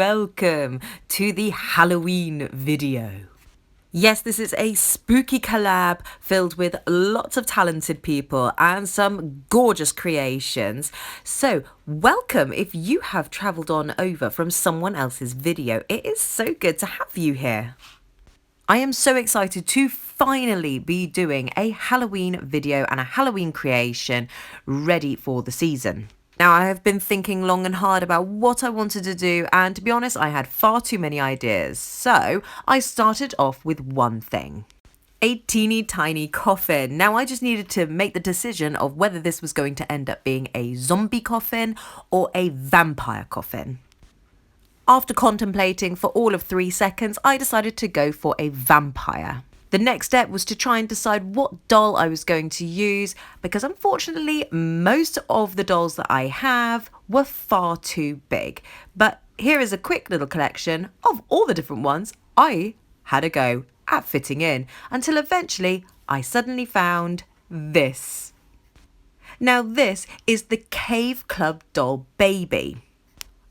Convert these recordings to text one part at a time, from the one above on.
welcome to the Halloween video. Yes, this is a spooky collab filled with lots of talented people and some gorgeous creations. So welcome if you have travelled on over from someone else's video. It is so good to have you here. I am so excited to finally be doing a Halloween video and a Halloween creation ready for the season. Now, I have been thinking long and hard about what I wanted to do, and to be honest, I had far too many ideas. So I started off with one thing. A teeny tiny coffin. Now, I just needed to make the decision of whether this was going to end up being a zombie coffin or a vampire coffin. After contemplating for all of 3 seconds, I decided to go for a vampire. The next step was to try and decide what doll I was going to use, because unfortunately most of the dolls that I have were far too big. But here is a quick little collection of all the different ones I had a go at fitting in, until eventually I suddenly found this. Now this is the Cave Club doll baby.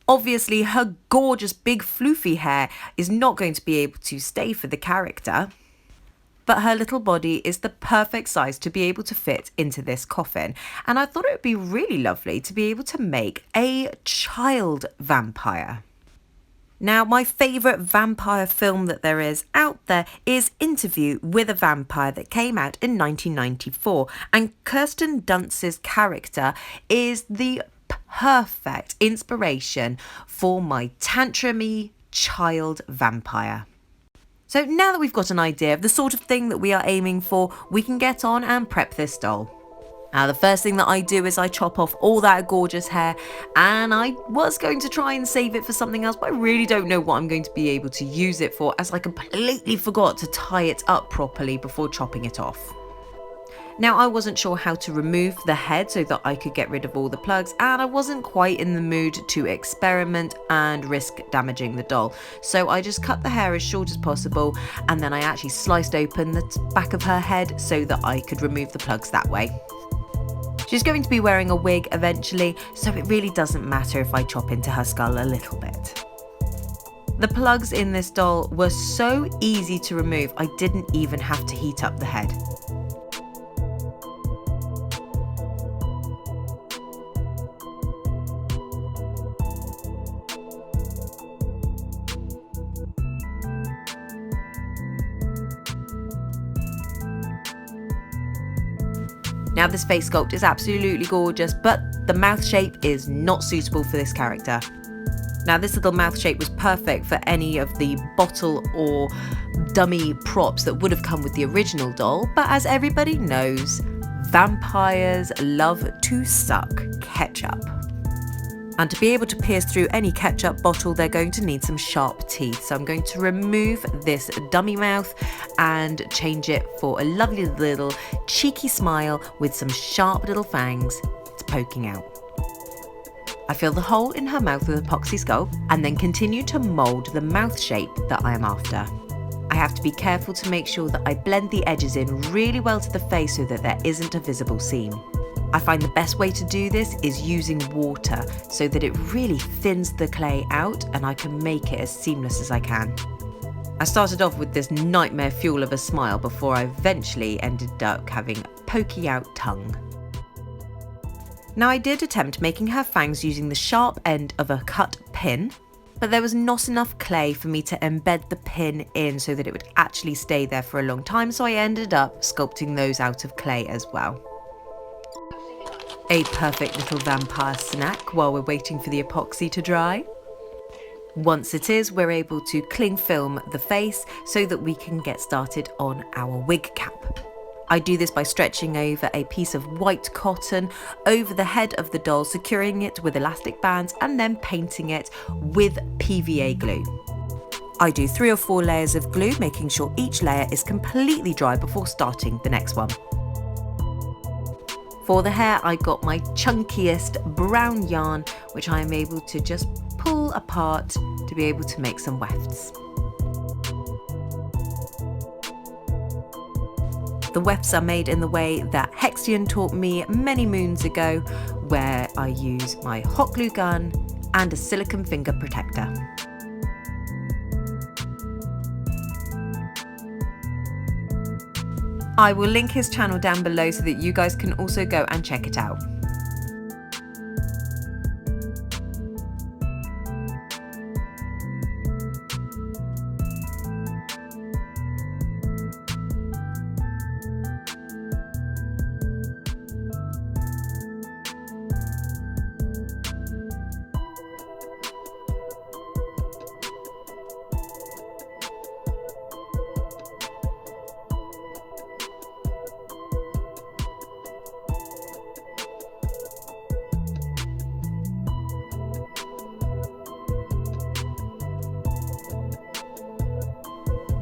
Obviously, her gorgeous big floofy hair is not going to be able to stay for the character, but her little body is the perfect size to be able to fit into this coffin. And I thought it would be really lovely to be able to make a child vampire. Now, my favourite vampire film that there is out there is Interview with a Vampire, that came out in 1994. And Kirsten Dunst's character is the perfect inspiration for my tantrumy child vampire. So now that we've got an idea of the sort of thing that we are aiming for, we can get on and prep this doll. Now, the first thing that I do is I chop off all that gorgeous hair, and I was going to try and save it for something else, but I really don't know what I'm going to be able to use it for, as I completely forgot to tie it up properly before chopping it off. Now, I wasn't sure how to remove the head so that I could get rid of all the plugs, and I wasn't quite in the mood to experiment and risk damaging the doll. So I just cut the hair as short as possible, and then I actually sliced open the back of her head so that I could remove the plugs that way. She's going to be wearing a wig eventually, so it really doesn't matter if I chop into her skull a little bit. The plugs in this doll were so easy to remove, I didn't even have to heat up the head. Now, this face sculpt is absolutely gorgeous, but the mouth shape is not suitable for this character. Now, this little mouth shape was perfect for any of the bottle or dummy props that would have come with the original doll, but as everybody knows, vampires love to suck ketchup. And to be able to pierce through any ketchup bottle, they're going to need some sharp teeth. So I'm going to remove this dummy mouth and change it for a lovely little cheeky smile with some sharp little fangs poking out. I fill the hole in her mouth with Apoxie sculpt and then continue to mould the mouth shape that I am after. I have to be careful to make sure that I blend the edges in really well to the face so that there isn't a visible seam. I find the best way to do this is using water so that it really thins the clay out and I can make it as seamless as I can. I started off with this nightmare fuel of a smile before I eventually ended up having a pokey out tongue. Now, I did attempt making her fangs using the sharp end of a cut pin, but there was not enough clay for me to embed the pin in so that it would actually stay there for a long time, so I ended up sculpting those out of clay as well. A perfect little vampire snack while we're waiting for the epoxy to dry. Once it is, we're able to cling film the face so that we can get started on our wig cap. I do this by stretching over a piece of white cotton over the head of the doll, securing it with elastic bands and then painting it with PVA glue. I do 3 or 4 layers of glue, making sure each layer is completely dry before starting the next one. For the hair, I got my chunkiest brown yarn, which I am able to just pull apart to be able to make some wefts. The wefts are made in the way that Hexion taught me many moons ago, where I use my hot glue gun and a silicone finger protector. I will link his channel down below so that you guys can also go and check it out.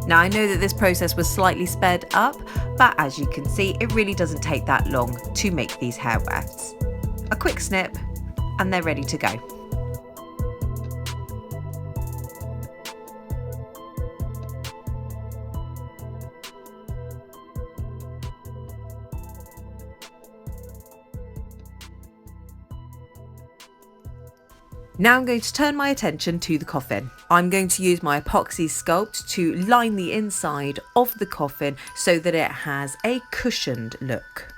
Now I know that this process was slightly sped up, but as you can see, it really doesn't take that long to make these hair wefts. A quick snip and they're ready to go. Now I'm going to turn my attention to the coffin. I'm going to use my Apoxie sculpt to line the inside of the coffin so that it has a cushioned look.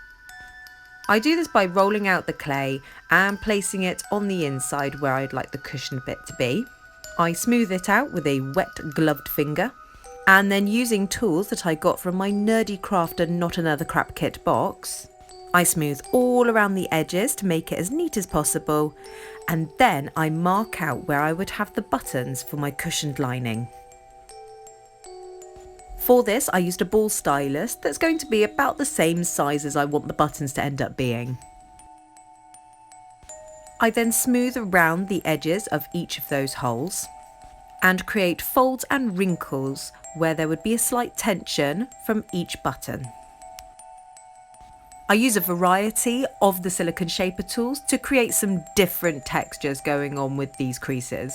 I do this by rolling out the clay and placing it on the inside where I'd like the cushioned bit to be. I smooth it out with a wet gloved finger, and then using tools that I got from my Nerdecrafter Not Another Crap Kit box, I smooth all around the edges to make it as neat as possible, and then I mark out where I would have the buttons for my cushioned lining. For this, I used a ball stylus that's going to be about the same size as I want the buttons to end up being. I then smooth around the edges of each of those holes and create folds and wrinkles where there would be a slight tension from each button. I use a variety of the silicone shaper tools to create some different textures going on with these creases.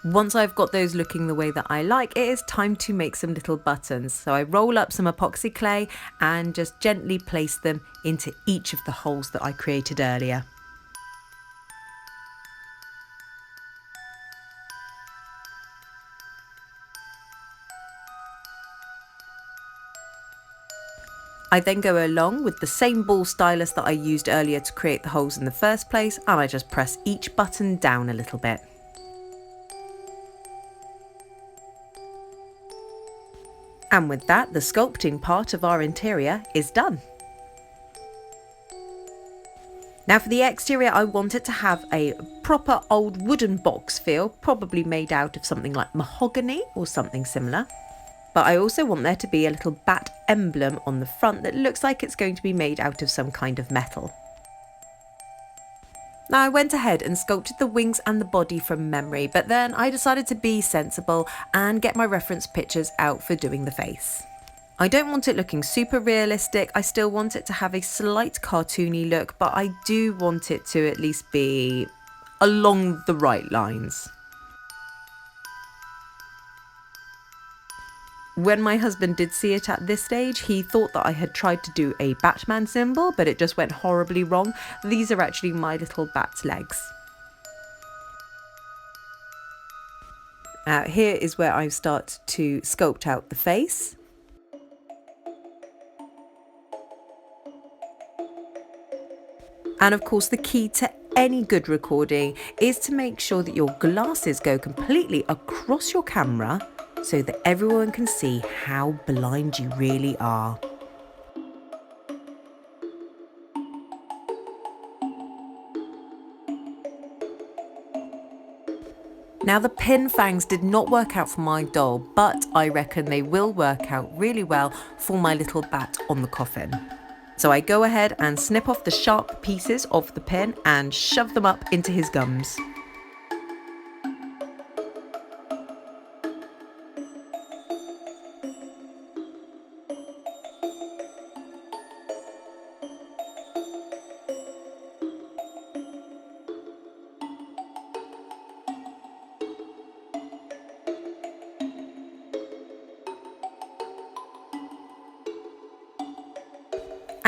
Once I've got those looking the way that I like, it is time to make some little buttons. So I roll up some epoxy clay and just gently place them into each of the holes that I created earlier. I then go along with the same ball stylus that I used earlier to create the holes in the first place, and I just press each button down a little bit. And with that, the sculpting part of our interior is done. Now for the exterior, I want it to have a proper old wooden box feel, probably made out of something like mahogany or something similar. But I also want there to be a little bat emblem on the front that looks like it's going to be made out of some kind of metal. Now I went ahead and sculpted the wings and the body from memory, but then I decided to be sensible and get my reference pictures out for doing the face. I don't want it looking super realistic, I still want it to have a slight cartoony look, but I do want it to at least be along the right lines. When my husband did see it at this stage, he thought that I had tried to do a Batman symbol, but it just went horribly wrong. These are actually my little bat's legs. Here is where I start to sculpt out the face. And of course, the key to any good recording is to make sure that your glasses go completely across your camera so that everyone can see how blind you really are. Now the pin fangs did not work out for my doll, but I reckon they will work out really well for my little bat on the coffin. So I go ahead and snip off the sharp pieces of the pin and shove them up into his gums.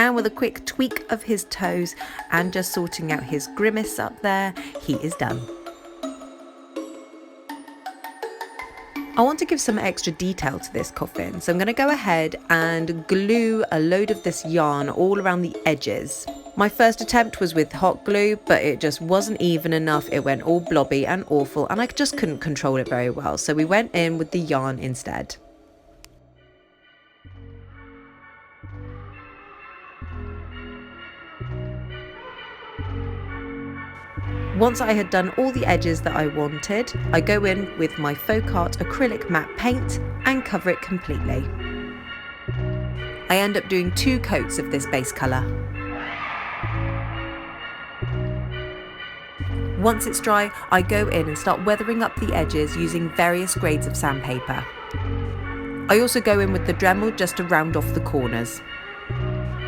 Now with a quick tweak of his toes and just sorting out his grimace up there, he is done. I want to give some extra detail to this coffin, so I'm going to go ahead and glue a load of this yarn all around the edges. My first attempt was with hot glue, but it just wasn't even enough. It went all blobby and awful, and I just couldn't control it very well, so we went in with the yarn instead. Once I had done all the edges that I wanted, I go in with my Folk Art acrylic matte paint and cover it completely. I end up doing 2 coats of this base colour. Once it's dry, I go in and start weathering up the edges using various grades of sandpaper. I also go in with the Dremel just to round off the corners.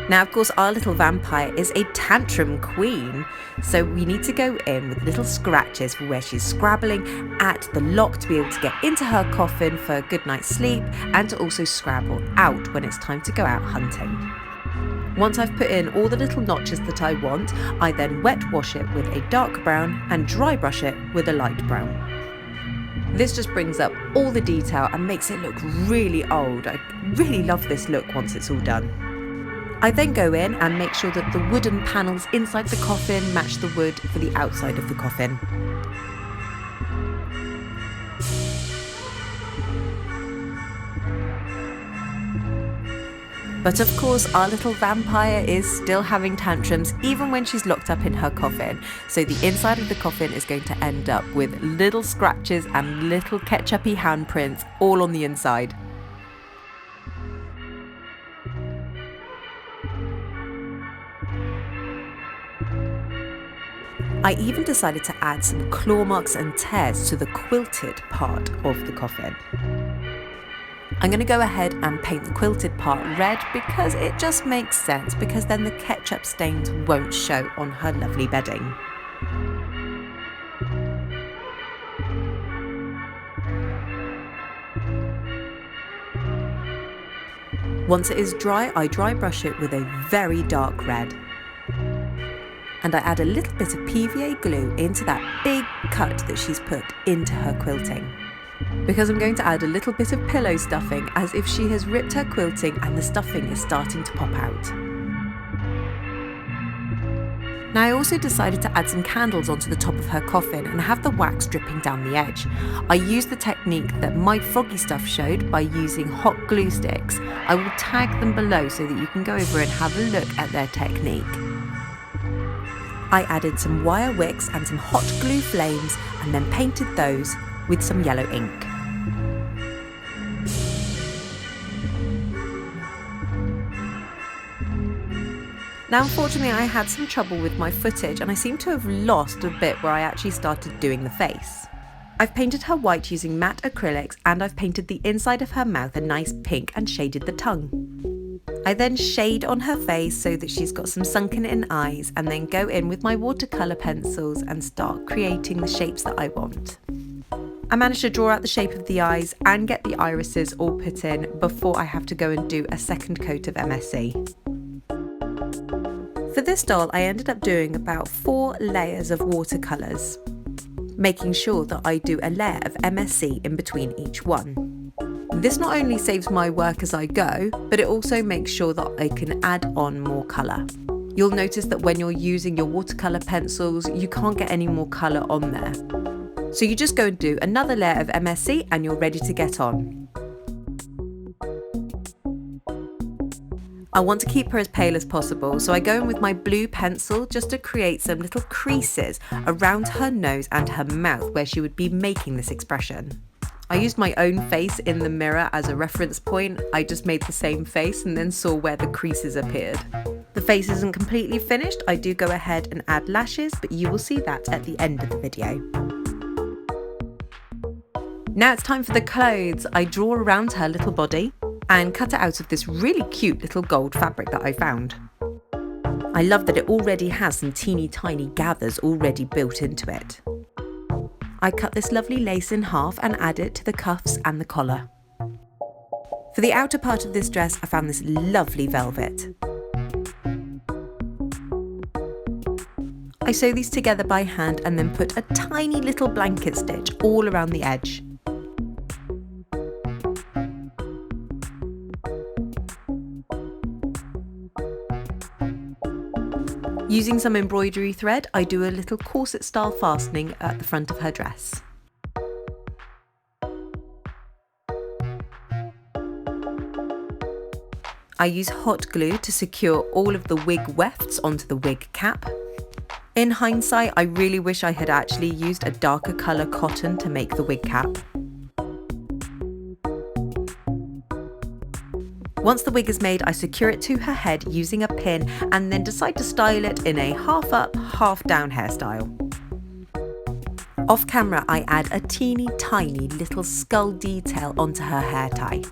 Now, of course, our little vampire is a tantrum queen, so we need to go in with little scratches for where she's scrabbling at the lock to be able to get into her coffin for a good night's sleep, and to also scrabble out when it's time to go out hunting. Once I've put in all the little notches that I want, I then wet wash it with a dark brown and dry brush it with a light brown. This just brings up all the detail and makes it look really old. I really love this look once it's all done. I then go in and make sure that the wooden panels inside the coffin match the wood for the outside of the coffin. But of course, our little vampire is still having tantrums even when she's locked up in her coffin. So the inside of the coffin is going to end up with little scratches and little ketchup-y handprints all on the inside. I even decided to add some claw marks and tears to the quilted part of the coffin. I'm going to go ahead and paint the quilted part red because it just makes sense, because then the ketchup stains won't show on her lovely bedding. Once it is dry, I dry brush it with a very dark red. And I add a little bit of PVA glue into that big cut that she's put into her quilting. Because I'm going to add a little bit of pillow stuffing, as if she has ripped her quilting and the stuffing is starting to pop out. Now I also decided to add some candles onto the top of her coffin and have the wax dripping down the edge. I used the technique that my Froggy Stuff showed by using hot glue sticks. I will tag them below so that you can go over and have a look at their technique. I added some wire wicks and some hot glue flames and then painted those with some yellow ink. Now unfortunately I had some trouble with my footage and I seem to have lost a bit where I actually started doing the face. I've painted her white using matte acrylics, and I've painted the inside of her mouth a nice pink and shaded the tongue. I then shade on her face so that she's got some sunken in eyes, and then go in with my watercolour pencils and start creating the shapes that I want. I managed to draw out the shape of the eyes and get the irises all put in before I have to go and do a second coat of MSC. For this doll, I ended up doing about 4 layers of watercolours, making sure that I do a layer of MSC in between each one. This not only saves my work as I go, but it also makes sure that I can add on more colour. You'll notice that when you're using your watercolour pencils, you can't get any more colour on there. So you just go and do another layer of MSC and you're ready to get on. I want to keep her as pale as possible, so I go in with my blue pencil just to create some little creases around her nose and her mouth where she would be making this expression. I used my own face in the mirror as a reference point. I just made the same face and then saw where the creases appeared. The face isn't completely finished. I do go ahead and add lashes, but you will see that at the end of the video. Now it's time for the clothes. I draw around her little body and cut it out of this really cute little gold fabric that I found. I love that it already has some teeny tiny gathers already built into it. I cut this lovely lace in half and add it to the cuffs and the collar. For the outer part of this dress, I found this lovely velvet. I sew these together by hand and then put a tiny little blanket stitch all around the edge. Using some embroidery thread, I do a little corset style fastening at the front of her dress. I use hot glue to secure all of the wig wefts onto the wig cap. In hindsight, I really wish I had actually used a darker colour cotton to make the wig cap. Once the wig is made, I secure it to her head using a pin and then decide to style it in a half up, half down hairstyle. Off camera, I add a teeny tiny little skull detail onto her hair tie.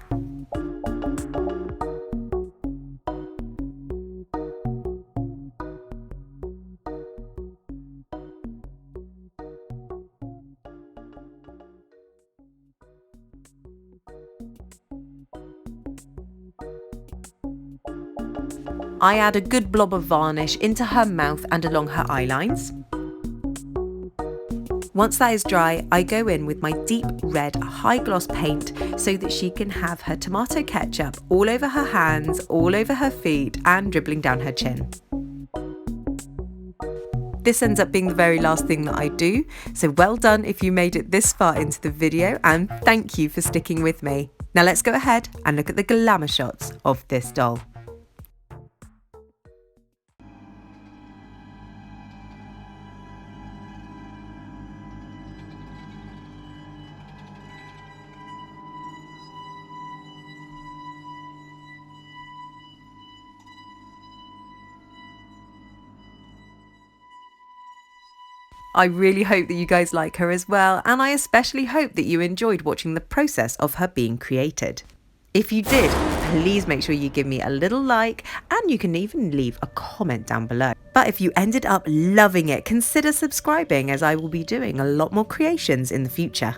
I add a good blob of varnish into her mouth and along her eye lines. Once that is dry, I go in with my deep red high gloss paint so that she can have her tomato ketchup all over her hands, all over her feet and dribbling down her chin. This ends up being the very last thing that I do, so well done if you made it this far into the video, and thank you for sticking with me. Now let's go ahead and look at the glamour shots of this doll. I really hope that you guys like her as well, and I especially hope that you enjoyed watching the process of her being created. If you did, please make sure you give me a little like, and you can even leave a comment down below. But if you ended up loving it, consider subscribing, as I will be doing a lot more creations in the future.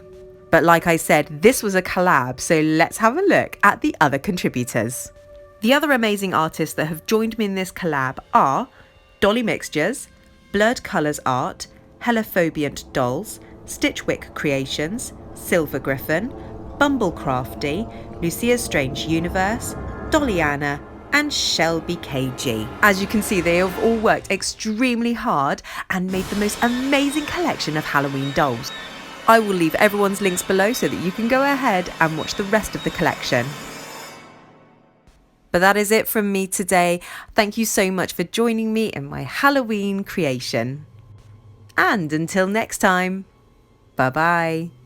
But like I said, this was a collab, so let's have a look at the other contributors. The other amazing artists that have joined me in this collab are Dolly Mixtures, Blurred Colours Art, Hellophobiant Dolls, Stitchwick Creations, Silver Griffin, Bumblecrafty, Lucia's Strange Universe, Dollyana, and Shelby KG. As you can see, they have all worked extremely hard and made the most amazing collection of Halloween dolls. I will leave everyone's links below so that you can go ahead and watch the rest of the collection. But that is it from me today. Thank you so much for joining me in my Halloween creation. And until next time, bye bye.